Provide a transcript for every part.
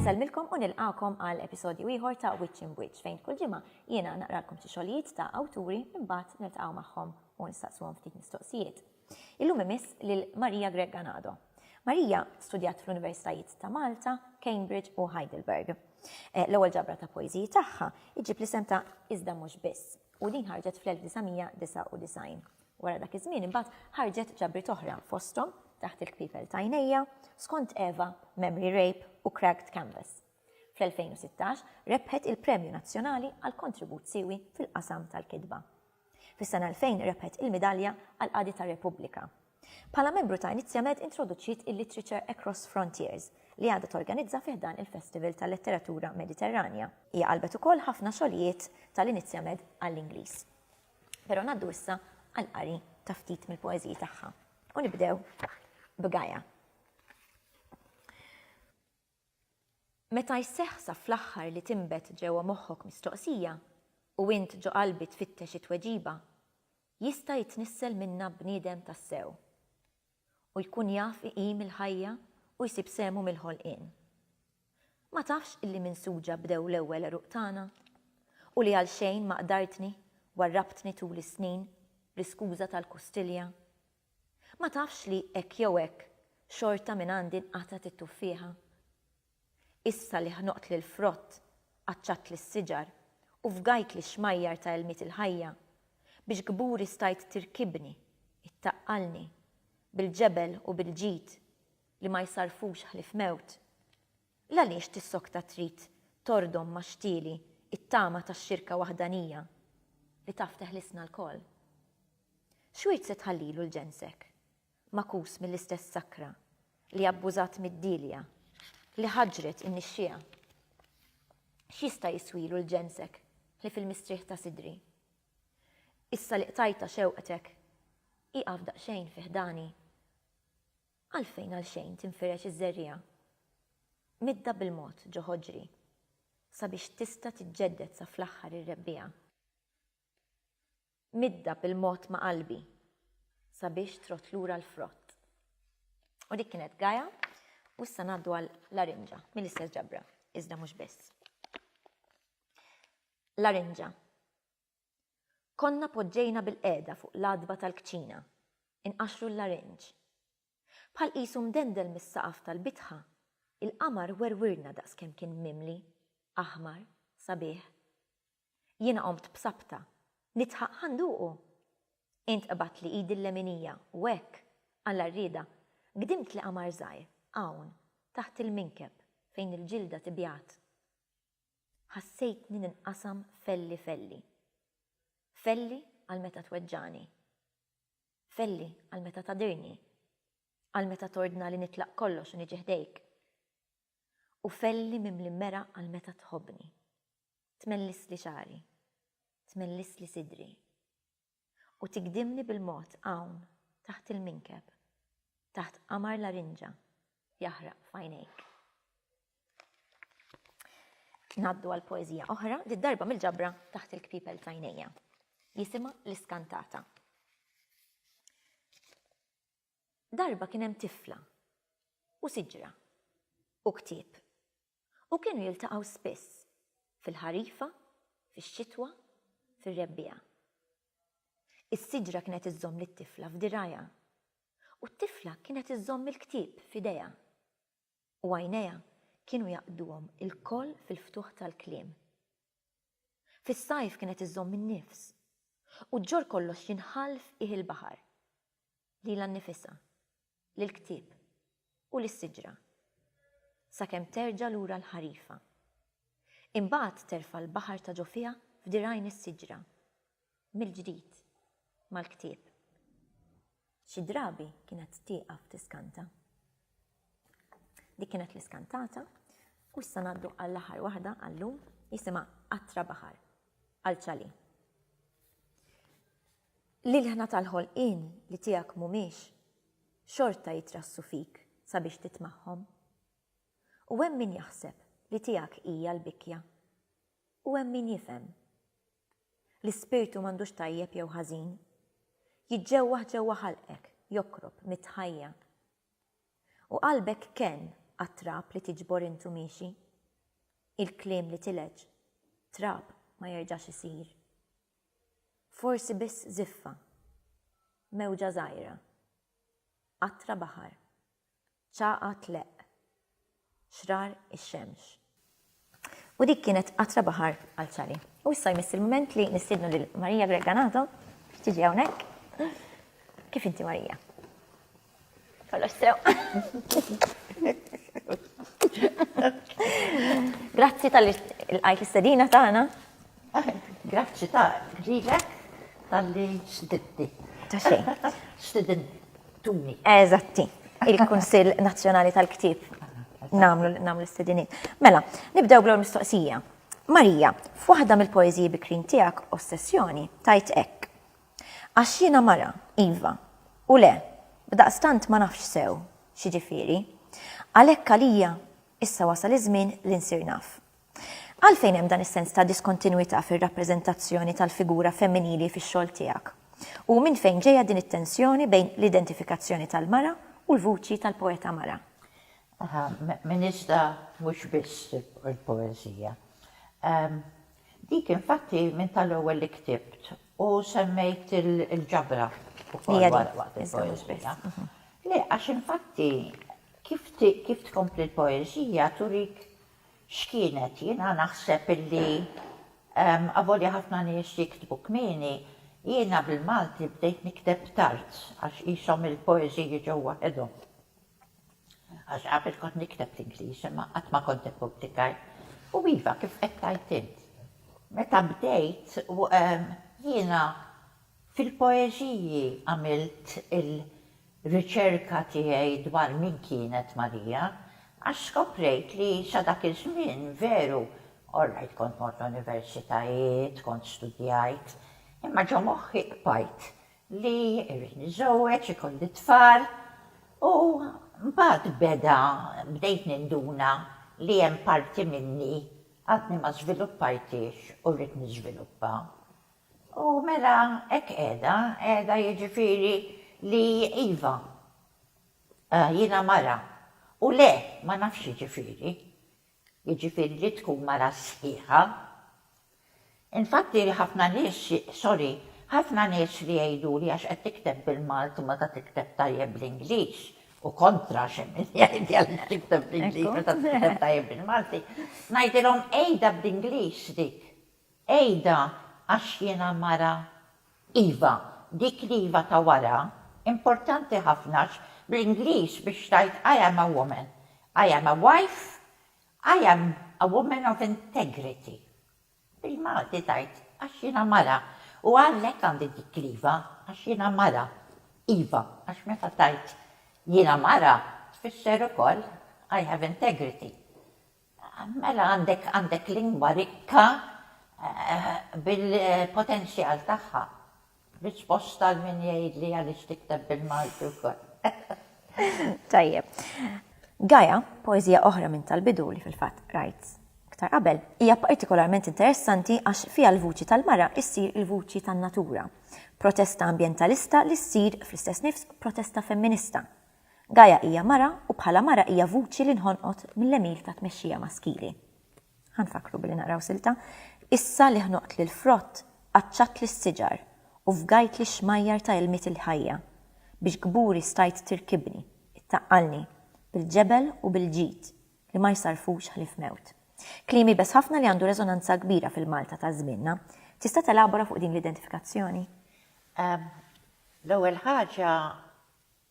Inselmilkom u nilqakom għal episodju ieħor ta' Wiċċ imb Wiċċ fejn kull ġimgħa jiena naqralkom xi xogħlijiet ta' awturi imbagħad niltaqgħu magħhom u nistaqsuhom ftit mistoqsijiet. Illum imiss lil Maria Grech Ganado. Maria studjat fl-Universitajiet ta' Malta, Cambridge u Heidelberg. L-ewwel ġabra ta' poeżiji tagħha iġib l-isem ta' Iżda mhux biss u din ħarġet fl-1999. Wara dak iż-żmien imbagħad ħarġet ġabri oħra fosthom taħt il-kpipel ta' Għajnejja, skont Eva, Memory Rape u Cracked Canvas. Fl-2016 rebħet il-Premju Nazzjonali għal kontribut siewi fil-qasam tal-kitba. Fis-sena 2000 rebħet il-medalja għal Qadi tar-Repubblika. Bħala membru ta' Inizjamed introduċiet il-Literature Across Frontiers li għadha torganizza fih dan il-Festival tal-Letteratura Mediterranja. Hija qalbet ukoll ħafna xogħlijiet tal-Inizjamed għall-Ingliż. Però ngħaddu issa għall-qari ta' ftit mill-poeżiji tagħha. U nibdew b'Gaja. Meta jseħħsa fl-aħħar li timbet ġewwa moħħok mistoqsija u int ġo qalbi tfittex it-tweġiba, jista' jitnissel minnha bniedem tas-sew u jkun jaf iqim il-ħajja u jsib semu mill-ħolqien. Ma tafx illi minsuġa bdew l-ewwel eruq tagħna u li għal xejn ma qdartni warrabtni tul is-snin bl-iskuża tal-kustilja. Ma tafx li hekk jew hekk xorta minn għandi nqatat it-tuffieħa. Issa li ħnoqt lil frott, qaċċat lis-siġar u fgajt li xmajjar ta' ilmiet il-ħajja biex gburi stajt tirkibni, ittaqqalni bil-ġebel u bil-ġid li ma jsarfux ħlif mewt. Għaliex tissokta trid tordom ma' xtieli it-tama tax-xirka waħdanija li taf teħlisna l-koll. Xwirt se tħallilu l-ġensek, makus mill-istess sakra li abbużat mid-dilja li ħaġret in-nixxija. X'jista' jiswilu l-ġensek li fil-mistrieħ ta' sidri. Issa li qtajta xewqtek iqaf daqsxejn fi ħdani. Għalfejn tinfirex iż-żerrija. Midda bil-mod ġo ħoġri sabiex tista' tiġġedded sa fl-aħħar ir-rebbija. Midda bil-mod ma' qalbi sabiex trot lura l-frott. U dik kienet Gaja u issa ngħaddu għal Larinġa mill-istess ġabra, iżda mhux biss. Larinġa. Konna poġġejna bil-qiegħda fuq l-adba tal-kċina, inqaxru l-larinġ. Bħal qisu mdendel mis-saqaf tal-bitħa, il-qamar werwirna daqskemm kien mimli, aħmar, sabiħ. Jiena qomt b'sabta, nitħaq ħanduqu. Int qabat li idi l-leminija u hekk alla rrieda gdimt li qamar żgħir hawn taħt il-minkeb fejn il-ġilda tibjat. Ħassejtni ninqasam felli felli. Felli għal meta tweġġani. Felli għal meta tadirni. Għal meta tordna li nitlaq kollox u niġi ħdejk. U felli mimli mera għal meta tħobbni. Tmellis li xari. Tmellis li sidri. U tigdimni bil-mod hawn taħt il-minkeb, taħt qamar Larinġa jaħraq f'għajnejk. Ngħaddu għal poeżija oħra, darba mill-ġabra taħt il-kpipel ta' Għajnejja. Jisimha L-iskantata. Darba kien hemm tifla u siġra u ktieb u kienu jiltaqgħu spiss fil-ħarifa, fix-xitwa, fir-rebbija. Is-siġra kienet iżżomm lit-tifla f'dirajja u t-tifla kienet iżżomm il-ktieb f'idejha. U għajnejha kienu jaqduhom il-koll fil-ftuħ tal-kliem. Fis-sajf kienet iżżomm in-nifs u ġġor kollox jinħalf il-baħar lilha nnifisha, lill-ktieb u lis-siġra sakemm terġa' lura l-ħarifa. Imbagħad terfa' l-baħar ta' ġofija f'dirajn is-siġra mill-ġdid mal-ktieb. Xi drabi kienet tieqaf tiskanta. Dik kienet l-iskantata u issa ngħaddu għall-aħħar waħda għallum jisimha Qatra Baħar għal-ċali. L-ilħna tal-ħolqien li tiegħek mhumiex xorta jitrassu fik sabiex titmagħhom. U hemm min jaħseb li tiegħek hija l-bikkja u hemm min jifhem. L-ispirtu m'għandux tajjeb jew ħażin. Jiġġewwaħ ġewwa ħalqek, jokrob mitħajja. U qalbek ken għat-trab li tiġbor intu miexi il-kliem li tileġ, trab ma jerġax isir. Forsi biss ziffa, mewġa żgħira, qatra baħar, ċaqa tleq, xrar ix-xemx. U dik kienet qatra baħar għal-ċali. U issa jmiss il-moment li nistidnu lil Maria Grech Ganado biex tiġi hawnhekk. Kif inti Marija? Kollox sew. Grazzi tal-qajt l-istedina tagħna. Grazzi lilek tal-li stidni. Ta' xejn. Stidintuni. Eżatti. Il-Kunsill Nazzjonali tal-Ktieb. Namlu l-istediniet. Mela, nibdew bl mistoqsija. Marija, f'waħda mill-poeżiji bikrin tiegħek Ossessjoni tajt hekk. Għax jiena mara, iva, u le, b'daqstant ma nafx sew, xiġifieri, għalhekk għalija issa wasal iż-żmien li nsir naf. Għalfejn hemm dan is-sens ta' diskontinwità fir-rappreżentazzjoni tal-figura femminili fix-xogħol tiegħek? U minn fejn ġejja din it-tensjoni bejn l-identifikazzjoni tal-mara u l-vuċi tal-poeta mara? Min iżda mhux biss il-poeżija. Dik infatti minn tal-ewwel li ktibt u semmejt il-ġabra ukoll waqt il-poeżija. Le, għax infatti kif tkompli l-poeżija turik x'kienet jiena naħseb illi avolja ħafna nies jiktbu kmieni, jiena bil-Malti bdejt nikteb tard għax qishom il-poeżiji ġewwa ħedhom. Għax qabel kont nikteb l-Ingliż, imma qatt ma kont ippubblikaj. U iva kif qed tajt int. Meta bdejt jiena fil-poeżiji għamilt il-riċerka tiegħi dwar min kienet Marija, għax skoprejt li sa dak iż-żmien veru, orrajt kont mort universitajiet, kont studjajt, imma ġo moħħi qbajt li irrid niżewweġ, ikolli tfal u mbagħad bdejt ninduna li hemm parti minni għadni ma żviluppajtix u rrid niżviluppa. U mela hekk qiegħda jiġifieri li iva jiena mara u le ma nafx jiġifieri. Jiġifieri li tkun mara sħiħa. Infatti ħafna nies li jgħiduli għax qed tikteb bil-Malti ma ta' tikteb tajjeb bl-Ingliż. U kontra xemmin jgħid għal tikteb bl-Ingliż meta tikteb tajjeb bil-Malti. Ngħidilhom ejda bl-Ingliż dik. Ejda għax jiena mara iva, dik li iva ta' wara, importanti ħafna bl-Ingliż biex tajt I am a woman, I am a wife, I am a woman of integrity. Bil-Malti tajt għax jiena mara. U għallek għandi dik iva, għax jiena mara. Iva, għax meta tajt jiena mara, tfisser ukoll I have integrity. Mela għandek lingwa rikka bil-potenzjal tagħha. Risposta għal min jgħidli għaliex tikteb bil-Malti wkoll. Tajjeb. Gaja, poeżija oħra minn tal-bidu li fil-fatt rajt aktar qabel, hija partikolarment interessanti għax fiha l-vuċi tal-mara issir il-vuċi tan-natura. Protesta ambjentalista li ssir fl-istess nifs protesta femminista. Gaja hija mara u bħala mara hija vuċi li nħonqot mill-emil ta' tmexxija maskili. Ħanfakru billi naqraw silta, issa li ħnoqt lil frott qaċċat lis-siġar u fgajt li xmajjar ta' ilmiet il-ħajja biex gburi stajt tirkibni, ittaqqalni bil-ġebel u bil-ġid li ma jsarfux ħlif mewt. Klimi bes ħafna li għandu rezonanza kbira fil-Malta ta' żmienna. Tista' telabora fuq din l-identifikazzjoni? L-ewwel ħaġa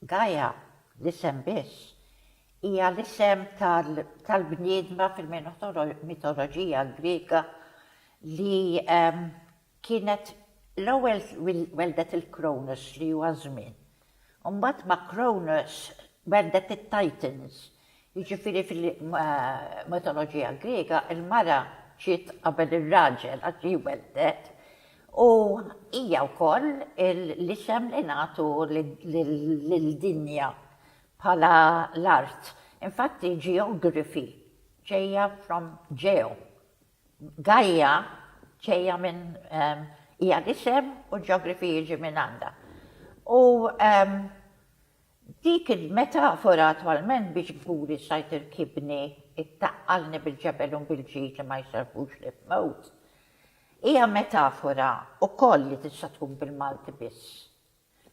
Gaja l-isem biss hija l-isem tal-bniedma fil-mitoloġija Greka li kienet l-ewwel weldet il-Kronos li huwa żmien. U mbagħad ma' Kronos weldet it-Titans. Jiġifieri fil-mitoloġija Greka il-mara ġiet qabel ir-raġel għax ġie weldet u hija wkoll l-isem li nagħtu lid-dinja bħala l-art. Infatti geography ġejja from geo. Gaia ġejja minn hija l-isem u geography jiġi minn għandha. U dik il-metafora attwalment biex gburi sajt irkibni it-taqqalni bil-ġebel u bil-ġid li ma jsarfux li b'mewt. Hija metafora wkoll li tista' tkun bil-Malti biss.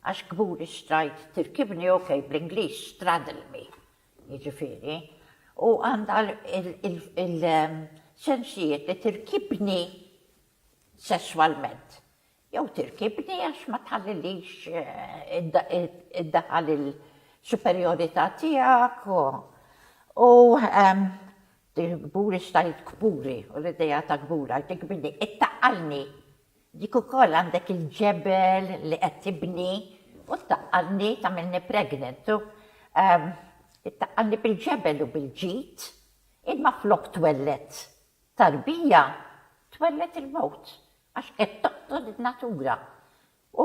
Għax kburi strajt tirkibni okej bl-Ingliż straddle me, jiġifieri, u għandha il-sensijiet li tirkibni sessualment. Jew tirkibni għax ma tħallilix iddaħħal il-superjorità tiegħek u kburi stajt kburi u l-idea ta' kbura tikbini it-taqqalni. Dik ukoll għandek il-ġebel li qed tibni u taqqalni tagħmilni pregnant. It-taqqalni bil-ġebel u bil-ġid imma flok twellet tarbija twellet il-mewt. Għax qed toqtol il-natura. U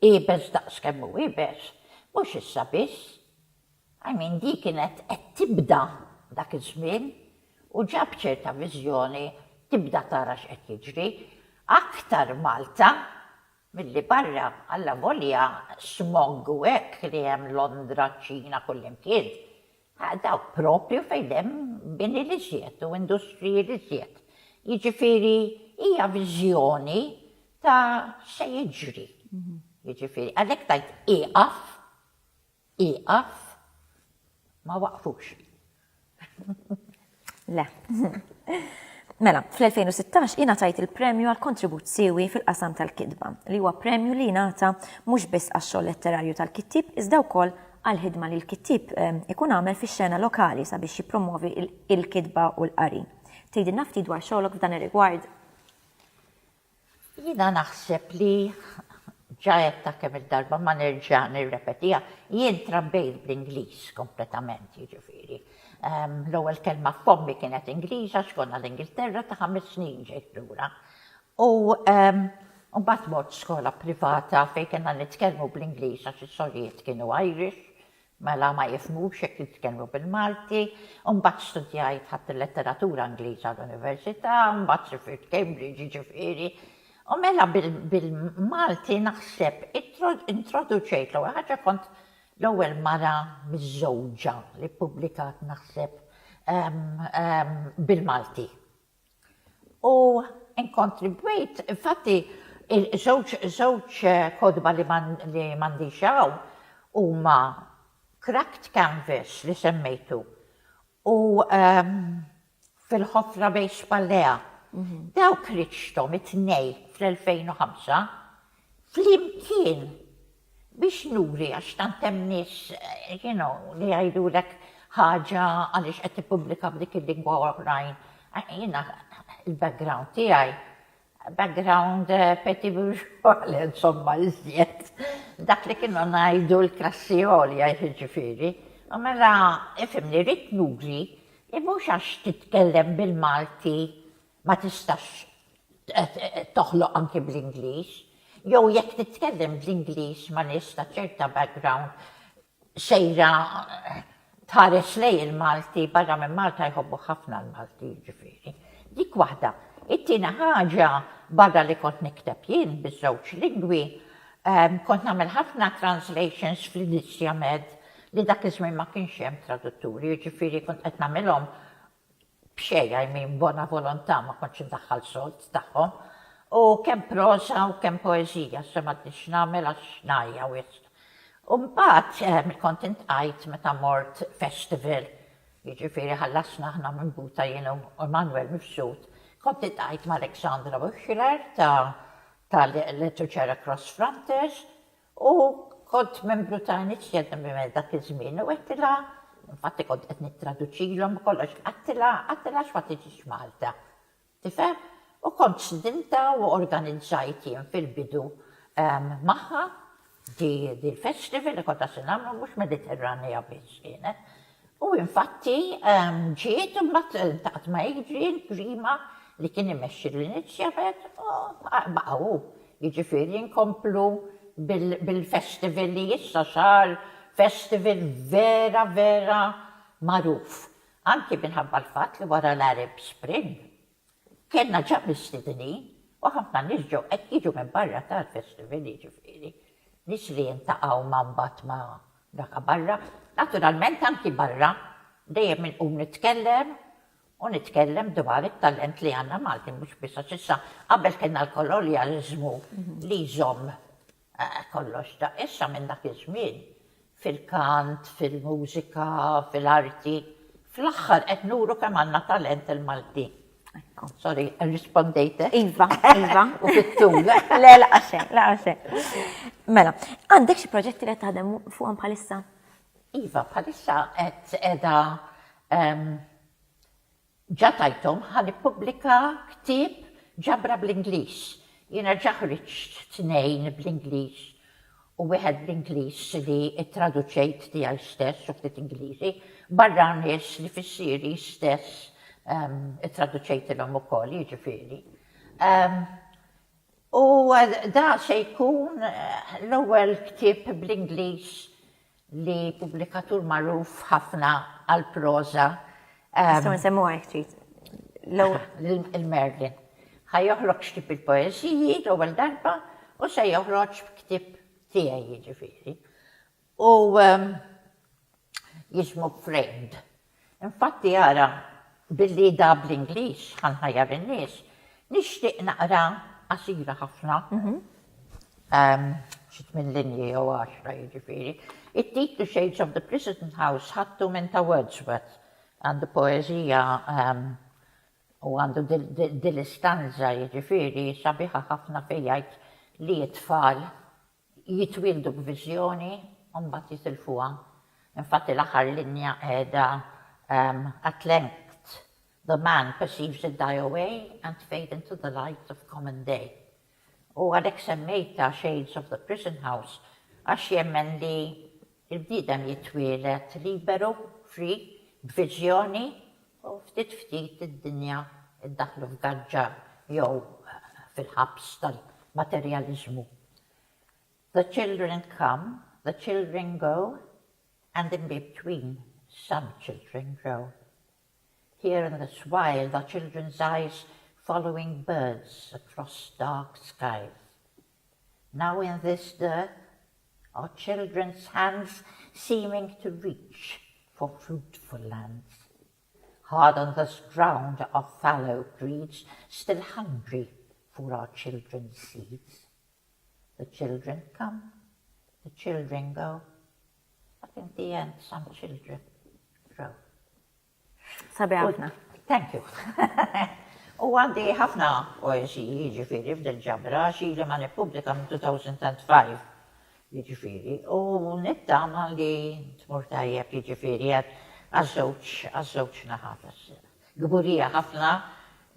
ibes daqs kemm hu ibes, mhux issa biss. Di kienet qed tibda dak iż-żmien u ġab ċerta viżjoni tibda tara x'qed jiġri. Aktar Malta milli barra alla volja smog u hekk li hemm Londra, Ċina, kullimkien. Dawk propju fejn hemm bini li żjed u industriji li żjed. Jiġifieri hija viżjoni ta' se jiġri. Jiġifieri għalhekk tajt ieqaf ma waqfux. Le. Mela, fl-2016 ingħatajt il-premju għal kontribut siewi fil-qasam tal-kitba, li huwa premju li ngħata mhux biss għax-xogħol letterarju tal-Ktieb, iżda wkoll għall-ħidma li l-Ktieb ikun għamel fix-xena lokali sabiex jippromovi il-kitba u l-qari. Tgħidilna ftit dwar xogħolok f'dan ir-rigward? Jiena naħseb li ġajet ta' kemm il-darba ma nerġa' nirrepetija, jien trabbejt bl-Ingliż kompletament, jiġifieri. L-ewwel kelma f'ommi kienet Ingliża, xkonna l-Ingilterra ta' 5 snin ġejt lura. U mbagħad mort skola privata fejn kellna nitkellmu bl-Ingliż għax is-Sorjiet kienu Irish, mela ma jifhmux jekk nitkellmu bil-Malti, u mbagħad studjajt ħadd il-letteratura Ingliża l-Università, mbagħad sifirt Cambridge, jiġifieri. U mela bil-Malti naħseb introduċejt l-ewwel ħaġa kont l-ewwel mara miż-żewġa li ppubblikat naħseb bil-Malti. U inkontribwejt, infatti żewġ kodba li m'għandix hawn huma Cracked Canvas li semmejtu u fil-ħofra bejn Spallea. Dawk riċtom it-tnej fl-2005 flimkien biex nuri għax tant hemm nies li jgħidulek ħaġa għaliex qed tippubblika b'dik il-lingwa oħrajn. Jiena il-background tiegħi, background petit bourgeois, insomma iżjed. Dak li kienu ngħidu l-klassi għolja jiġifieri. U mela ifhimni rid nuri li mhux għax titkellem bil-Malti ma tistax toħloq anke bl-Ingliż. Jew jekk titkellem bl-Ingliż ma nista' ċerta background sejra tħares lej il-Malti, barra minn Malta jħobbu ħafna l-Malti jiġifieri. Dik waħda. It-tieni ħaġa barra li kont nikteb jien biż-żewġ lingwi, kont nagħmel ħafna translations fl-Inizja Med li dak iż-żmien ma kienx hemm tradutturi, jiġifieri kont qed nagħmilhom b'xejja jmin bona volontà ma kontx indaħħal sold tagħhom. U kemm prosa u kemm poeżija, se ma tix nagħmel għax ngħajja wisq. U mbagħad kont intqajt meta mort festival, jiġifieri ħallasna aħna minn Buta jien u Manuel Mifsud, kont intqajt ma' Alexandra Buxler tal-Literature Across Frontiers u kont membru ta' inizjattiva dak iż-żmien u għedtilha, infatti kont qed nittraduċilhom kollox, għattilha x'ma tiġix Malta. Tifhem? U kont studenta u organizzajt jien fil-bidu magħha di l-festival li kont se nagħmlu mhux Mediterranea biss kienet. U infatti ġiet u mbagħad taqgħet ma' Adrian prima li kien imexxi l-inizjattiv baqgħu. Jiġifieri nkomplu bil-festival li issa sar festival vera magħruf. Anki minħabba l-fatt li wara l-Arab Spring kienna ġab mistednin u ħafna nies ġew qed jiġu minn barra tal-festival jiġifieri. Nies li jintaqgħu ma' mbagħad Daka barra. Naturalment anki barra, dejjem inqum nitkellem dwar it-talent li għandna Malti, mhux biss issa qabel kellna l-kolonjaliżmu li jżomm kollox da. Issa minn dak iż-żmien fil-kant, fil-mużika, fil-arti, fl-aħħar qed nuru kemm għandna talent il-Malti. Sorry, rispondejte? Iva. U fit-tul. Le, laqaxen. Mela, għandek xi proġetti li taħdem fuqhom bħalissa? Iva, bħalissa qed qiegħda ġa tajthom ħan ippubblika ktieb ġabra bl-Ingliż. Jiena ġa ħriġt 2 bl-Ingliż u wieħed bl-Ingliż li ttraduċejt tiegħi stess u ftit Ingliżi, barra nies li fis-Siri stess traduċejtilhom ukoll, jiġifieri. U da se jkun l-ewwel ktieb bl-Ingliż li pubblikatur magħruf ħafna għall-proża. Nistgħu nsemmuha ftit. Il-Merlin. Ħajjoħroġ ktieb il-poeżiji l-ewwel darba u se joħroġ ktieb tiegħi jiġifieri. U jismu Framed. Infatti ara billi da bl-Ingliż ħanħajjar in-nies, nixtieq naqra qasira ħafna. Xi 8 linji jew 10 jiġifieri. It-titlu Shades of the Prison House ħadtu minn ta' Wordsworth għandu poeżija u għandu dil-istanza jiġifieri sabiħa ħafna fejn jgħid li t-tfal jitwildu b'viżjoni u mbagħad jitilfuha. Infatti l-aħħar linja qiegħda at length the man perceives it die away and fade into the light of common day. U għalhekk semmejta Shades of the Prison House għax jemmen li il-bniedem jitwielet liberu, free, b'viżjoni u ftit id-dinja iddaħlu f'gaġġa jew fil-ħabs tal-materjaliżmu. The children come, the children go, and in between some children grow. Here in this wild are children's eyes following birds across dark skies. Now in this dirt are children's hands seeming to reach for fruitful lands. Hard on this ground are fallow creeds, still hungry for our children's seeds. The children come, the children go, but in the end some children grow. Sabi ħafna. Thank you. U għandi ħafna poeżiji jiġifieri f'dil-ġabra xili ma nippubblika minn 2005 jiġifieri u nittama li tmur tajjeb jiġifieri għaż-żewġ naħat. Gburija ħafna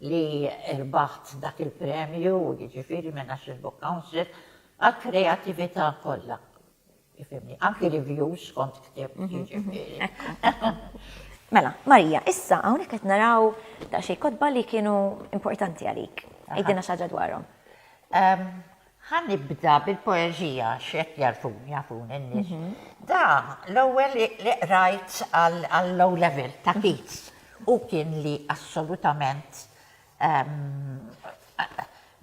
li rbaħt dak il-premju jiġifieri minn National Book Council għall-kreatività kollha. Anki reviews kont ktieb jiġifieri. Mela, Marija, issa hawnhekk qed naraw daqsxejn kotba li kienu importanti għalik. Għidilna xi ħaġa dwarhom. Ħanibda bil-poeżija x'hekk jafun in-nies. Da l-ewwel li qrajt għall-low level ta' Keats u kien li assolutament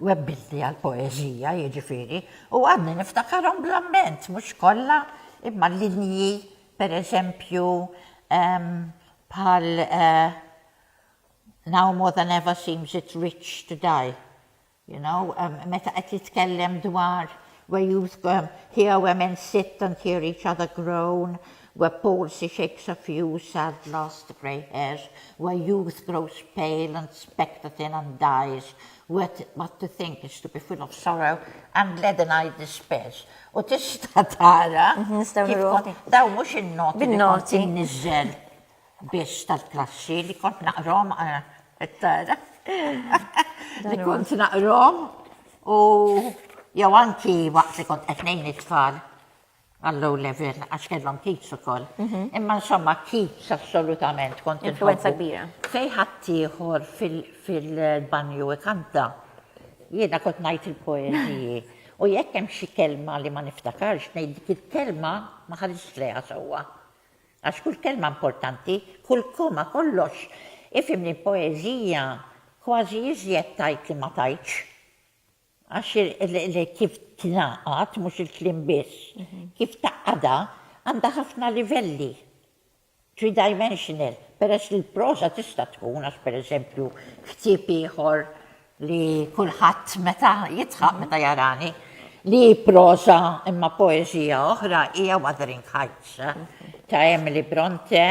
webbilli għall-poeżija jiġifieri u għadni niftakarhom bl-amment mhux kollha imma linji pereżempju bħal now more than ever seems it rich to die. You know, meta qed jitkellem dwar where youth hear women sit and hear each other groan, where palsy shakes a few sad lost grey hairs, where youth grows pale and spectre-thin and dies, what to think is to be full of sorrow and leaden-eyed despairs. U tista' tara daw mhux in-noti li kont innizzel biss tal-klassi li kont naqrom tara. Li kont naqrom u jew anki waqt li kont qed ngħin it-tfal għall-low level għax kellhom Keats ukoll. Imma insomma Keats assolutament kont influenza kbira. Fejn ħadd ieħor fil-banju ikanta. Jiena kont ngħid il-poeżiji u jekk hemm xi kelma li ma niftakarx ngħid dik il-kelma ma ħadix leha sewwa. Għax kull kelma importanti, kull koma, kollox. Ifimni poeżija kważi iżjed tajt li ma tajtx. Għax kif tingħaqad mhux il-kliem biss, kif taqada għandha ħafna livelli, three-dimensional, peress li l-prosa tista' tkun għax pereżempju ktieb ieħor li kulħadd meta jitħaq meta jarani li prosa imma poeżija oħra hija Wuthering Heights ta' Emily Bronte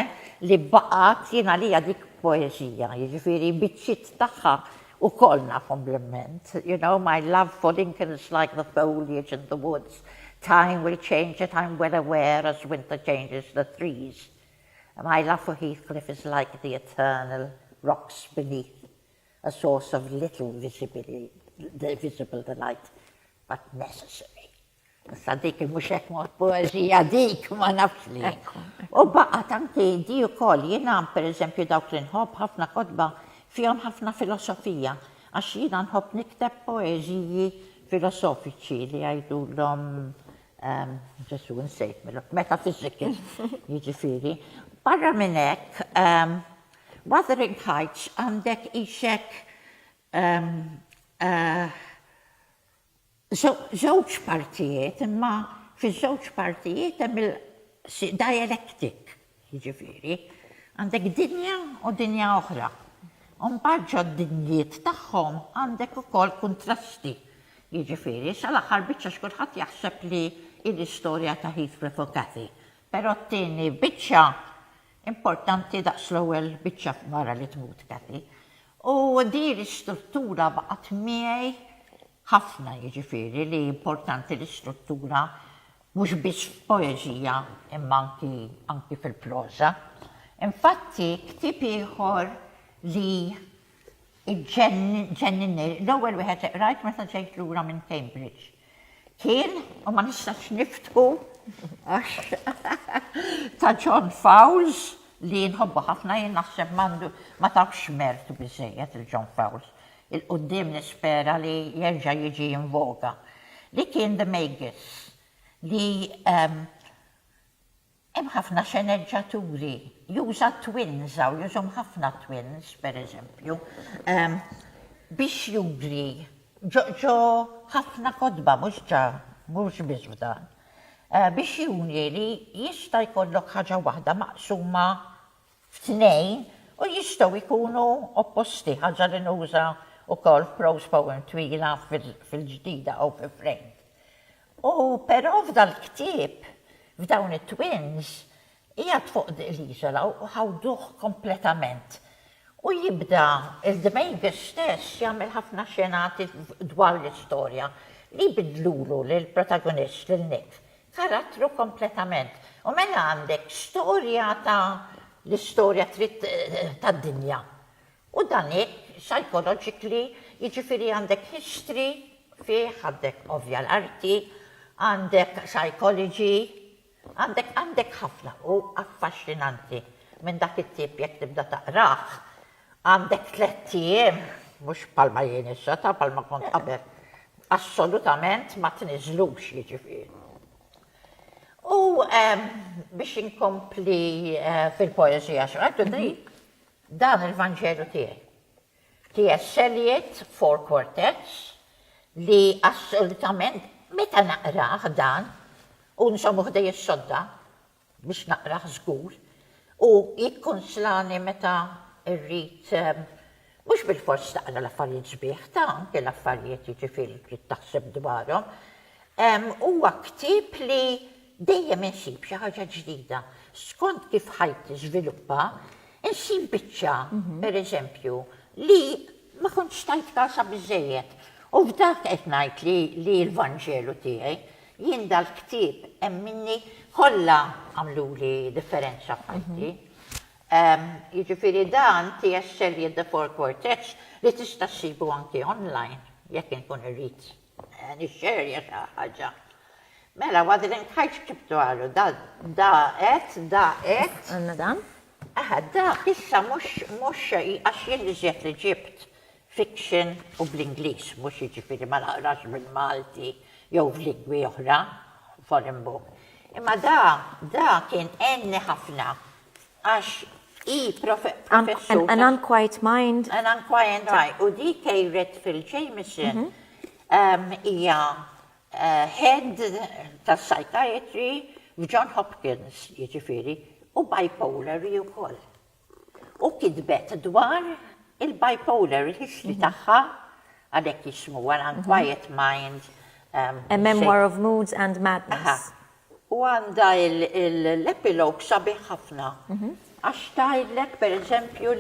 li baqgħet jiena lija dik poeżija, jiġifieri biċċiet tagħha ukoll nafhom bl-imment. You know, my love for Lincoln is like the foliage in the woods. Time will change it, I'm well aware, as winter changes the trees. My love for Heathcliff is like the eternal rocks beneath, a source of little visible delight, but necessary. Issa dik mhux hekk mod poeżija dik ma nafx li. U baqgħet anke di wkoll jiena pereżempju dawk li nħobb ħafna kotba fihom ħafna filosofija għax jiena nħobb nikteb poeżiji filosofiċi li jgħidulhom ġesu nsejt metaphysical jiġifieri. Barra minn hekk, Wuthering Heights għandek ixek żewġ partijiet, imma fiż-żewġ partijiet hemm il-dialectic, jiġifieri, għandek dinja u dinja oħra. U mbagħad ġod-dinjiet tagħhom għandek ukoll kontrasti, jiġifieri, sal-aħħar biċċa x'kulħadd jaħseb li l-istorja ta' Heathcliff u Cathy. Però t-tieni biċċa importanti daqs l-ewwel biċċa wara li tmut Cathy. U di l-istruttura baqgħet miegħi ħafna jiġifieri li importanti l-istruttura mhux biss f'poeżija imma anki fil-proża. Infatti ktieb ieħor li ġennini l-ewwel wieħed rajt meta ġejt lura minn Cambridge. Kien u ma nistax niftħu ta' John Fowles li nħobbu ħafna jien naħseb ma tafx mertu biżejjed il-John Fowles. Il-qudiem nispera li jerġa' jiġi invoga. Li kien The Magus li hemm ħafna xenegġaturi juża twins aw jużhom ħafna twins pereżempju biex juri ġo ħafna kotba mhux biss f'dan. Biex juri li jista' jkollok ħaġa waħda maqsuma f'tnejn u jistgħu jkunu opposti ħaġa li nuża wkoll prose poem twila fil-ġdida u fil-frame. U però f'dal-ktieb f'dawn it-twins qiegħed fuq l-iżola u ħawduh kompletament. U jibda il-The Magus stess jagħmel ħafna xenati dwar l-istorja li bidlulu lill-protagonist lil Nick karattru kompletament. U mela għandek storja l-istorja tad-dinja. U dan psychologically jiġifieri għandek history fih, għandek ovvja l-arti, għandek psychology, għandek ħafna u affaxxinanti minn dak it-tip jekk tibda taqrah. Għandek 3 ijiem, mhux palma jien issa ta' palma kont qabel, assolutament ma tniżlux jiġifieri. U biex inkompli fil-poeżija x'għaddu dan il-Vanġelu tiegħi. T.S. Eliot 4 quartets li assolutament meta naqrah dan u nżommu ħdej is-sodda biex naqrah żgur u jikkonslani meta irrid mhux bil-fors taqra l-affarijiet sbieħ ta' anke l-affarijiet jiġifieri trid taħseb dwarhom. Huwa ktieb li dejjem insib xi ħaġa ġdida. Skont kif ħajt tiżviluppa, insib biċċa, pereżempju, li ma kontx tajt kasa biżejjed. U f'dak qed ngħid li l-Vanġelu tiegħi jien dal-ktieb hemm minni kollha għamluli differenza f'ħajti. Jiġifieri dan T.S. Eliot The 4 Quartets li tista' ssibu anke online jekk inkun irrid nixxerja xi ħaġa. Mela Wuthering Heights ġibtu għalu da qed. Għandna dan? Da issa mhux għax jien li ġiet li ġibt fiction u bl-Ingliż, mhux jiġifieri ma naqrax bil-Malti jew f'lingwi oħra, foreign book. Imma da kien enni ħafna għax professur. An Unquiet Mind. An Unquiet Mind. U di kejret fil-Jameson hija head ta' psychiatry f'John Hopkins, jiġifieri, u bipolar wkoll. U kitbet dwar il-bipolar, il-history tagħha, għalhekk jismu Unquiet Mind. A Memoir of Moods and Madness. U għandha l-epilog sabiħ ħafna. Għax tgħidlek pereżempju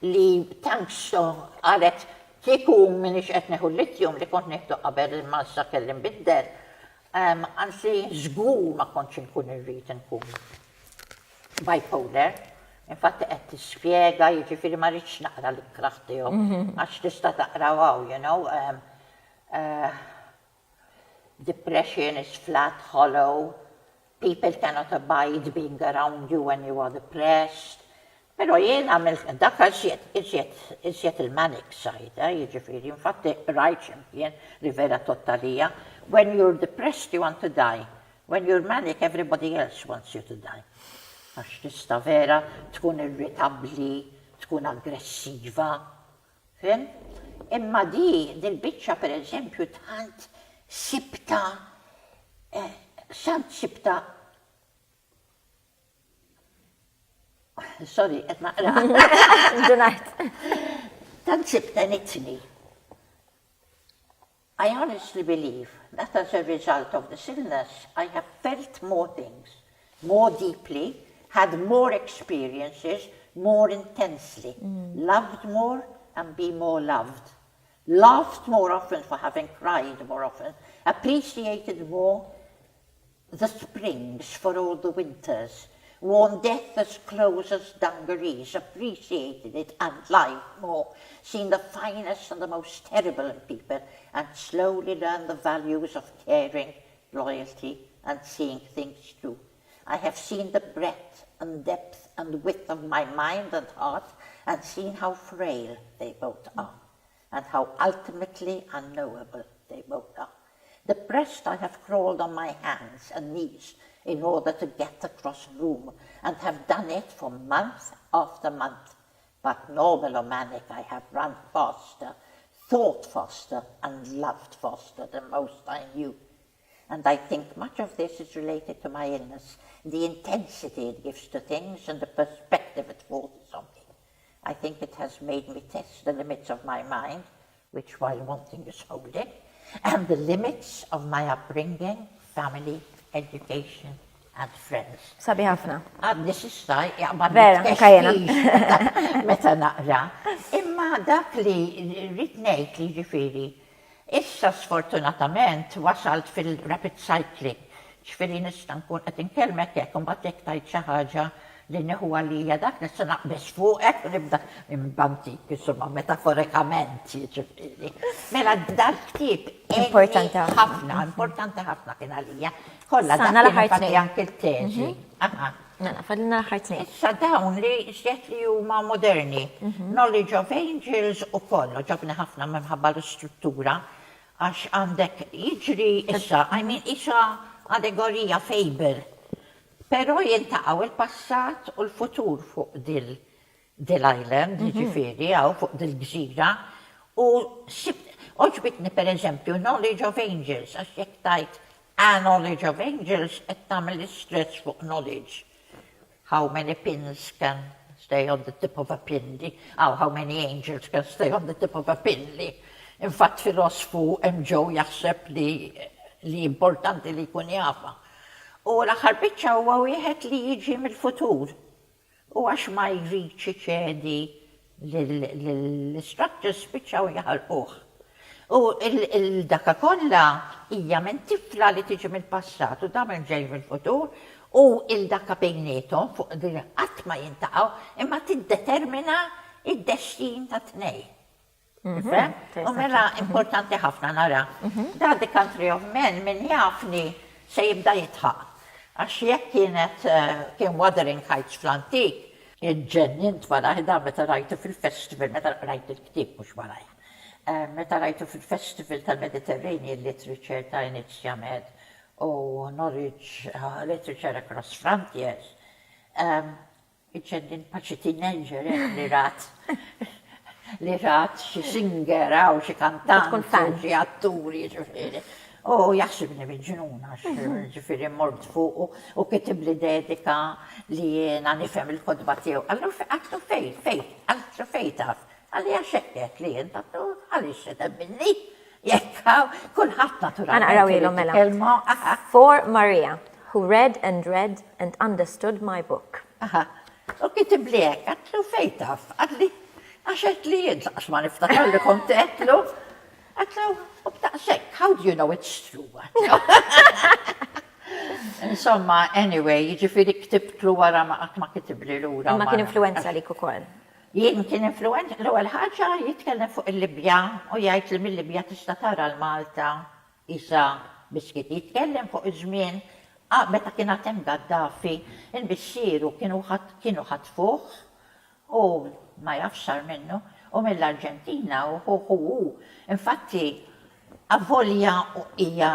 li tankso qalet kieku minix qed neħu l-litjum li kont neħdu qabel il-massa kelli nbiddel, anzi żgur ma kontx inkun irrid nkun bipolar. Infatti qed tispjega, jiġifieri ma rridx naqra l-ikraħ tiegħu għax tista' taqra you know, depression is flat, hollow, people cannot abide being around you when you are depressed. Pero jien għamil dak iżjed il-manic side, jiġifieri, infatti rajt x'imkien li vera tottalija. When you're depressed you want to die. When you're manic everybody else wants you to die. Għax tista' vera tkun irritabbli, tkun aggressiva. Fin? Imma dil-biċċa pereżempju tant sibta sorry, qed naqra. Tant sibta nitni. I honestly believe that as a result of this illness, I have felt more things, more deeply, had more experiences, more intensely, loved more and be more loved, laughed more often for having cried more often, appreciated more the springs for all the winters, worn death as close as dungarees, appreciated it and life more, seen the finest and the most terrible in people, and slowly learned the values of caring, loyalty, and seeing things through. I have seen the breadth and depth and width of my mind and heart, and seen how frail they both are, and how ultimately unknowable they both are. Depressed, I have crawled on my hands and knees in order to get across room, and have done it for month after month. But normal or manic, I have run faster, thought faster, and loved faster than most I knew. And I think much of this is related to my illness, the intensity it gives to things and the perspective it forces on me. I think it has made me test the limits of my mind, which while wanting is holding, and the limits of my upbringing, family, education, and friends. Sabi ħafna. This is ma Vera, kajena. Meta naqra. Imma dak li rrid ngħid li ġifieri, issa sfortunatament wasalt fil-rapid cycling. Ġifieri nista' nkun qed inkellmek hekk imbagħad jekk tgħid xi ħaġa li neħu għalija dak nista' naqbes fuqek u nibda imbantik insomma metaforikament jiġifieri. Mela dal-ktieb importanti ħafna kien għalija. Kollha dak kien anke l-teżi. Fadlina l-aħħar tnejn. Issa dawn li x'jed li huma moderni. Knowledge of Angels u kollu ġobni ħafna minħabba l-istruttura għax għandek jiġri issa, isa allegorija fable. Pero jintaqgħu il-passat u l-futur fuq dil-island, ġifieri, għaw fuq dil-gżira. U oġbitni per eżempju Knowledge of Angels, għax jekk tajt a knowledge of angels qed tagħmel stress fuq knowledge. How many pins can stay on the tip of a pin? How many angels can stay on the tip of a pin? Infatt filosfu hemm ġew jaħseb li importanti li jkun jafa. U l-aħħar biċċa huwa wieħed li jiġi mill-futur. U għax ma jridx iċedi l-structures biċċaw jaħarquh. U il-daka kollha hija minn tifla li tiġi mill-passat u dam ġej mill-futur u il-daka bejniethom fuq din qatt ma jintaqgħu imma tiddetermina id-destin ta' tnejn. U mela importanti ħafna nara. Da The Country of Men min jafni se jibda jitħaq. Għax jekk kien Wuthering Heights fl-antik, ġennint wara ħda meta rajtu fil-festival, meta rajtu l-ktieb mhux warajja. Meta rajtu fil-Festival tal-Mediterranean Literature ta' inizjament u Norwich Literature Across Frontiers, iċċendin paċi teenager li rat xi singer u xi kantant u xi atturi ġifieri. U jaħsibni bil-ġnuna, ġifiri mort fuq u kitib li dedika li jena nifhem il-kodba tiegħu. Għallu fejn taf. Għalli għaxekket li jenta għalli xeta minni. Jekkaw, kullħat naturalment. Għana għrawilom mela. For Maria, who read and understood my book. U kitib li jek, għatlu fejn taf. Għalli għaxet li jenta, għax ma niftakar li kontetlu. Għatlu, u b'taqsek, how do you know it's true? Insomma, anyway, jiġifieri ktibtlu wara ma kitibli l-ura. Ma kien influenza li ukoll. Jien kien influenza, l-ewwel ħaġa jitkellem fuq il-Libja u jgħid li mill-Libja tista' tara l-Malta isa biskit jitkellem fuq iż-żmien meta kien hemm Gaddafi, il-bissieru kienu ħatfuh u ma jafx sar minnu u mill-Arġentina u infatti avolja hija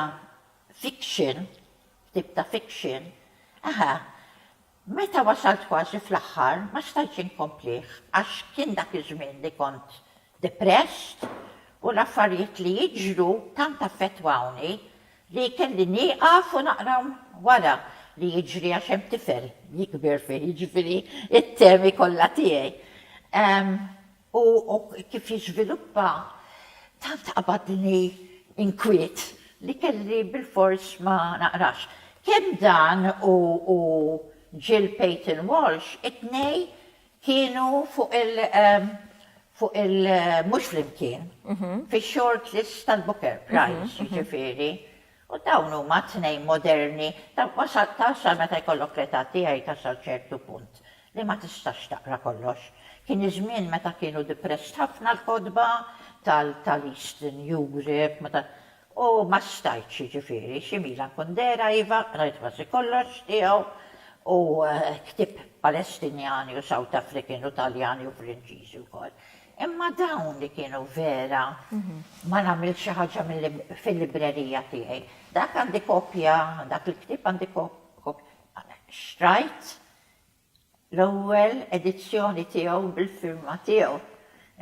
fiction, tip ta' fiction, meta wasalt kważi fl-aħħar ma stajtx inkomplih għax kien dak iż-żmien li kont depressed u l-affarijiet li jiġru tant affettwawni li kelli nieqaf u naqraw wara li jiġri għax hemm tifel jikber fih, jiġifieri it-temi kollha tiegħi. U kif jiżviluppa tant qabadni inkwiet li kelli bil-fors ma naqrax. Kemm dan u Jill Peyton Walsh, it-nej kienu fuq mux flimkien, fi shortlist tal-Booker Prize, ġifiri. U dawn huma t-nej moderni, tasal meta jkollok l-età tiegħi tasal ċertu punt li ma tistax taqra kollox. Kien iż-żmien meta kienu depressed ħafna l-kodba tal-Eastern Europe, u ma stajtx ġifiri, xi Milan Kundera iva, rajt kważi kollox tiegħu, u ktib Palestinjani u South African u Taljani u Franċiżi wkoll. Imma dawn li kienu vera ma nagħmel xi ħaġa fil-librerija tiegħi. Dak għandi kopja, dak il-ktib għandi kopja. Xtrajt l-ewwel edizzjoni tiegħu bil-firma tiegħu.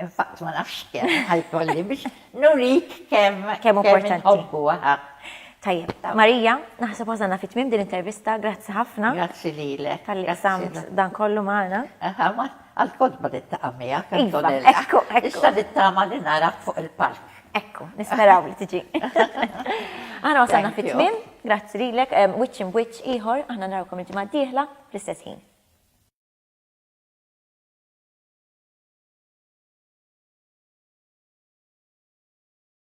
Infatti ma nafx kemm ħajkolli biex nurik kemm inħobbu. Tajjeb, Marija, naħseb għazana fit-tmim din intervista, grazzi ħafna. Grazzi lilek. Tal-li samt dan kollu maħna. Għal-kodba dit-taqamija, Antonella. Ekku. Issa dit-tama li narak fuq il-park. Ekku, nisperaw li tiġi. Għana għazana fit-tmim, grazzi lilek, Wiċċ imb Wiċċ ieħor, aħna narawkom il-ġimgħa d-dieħla fl-istess ħin.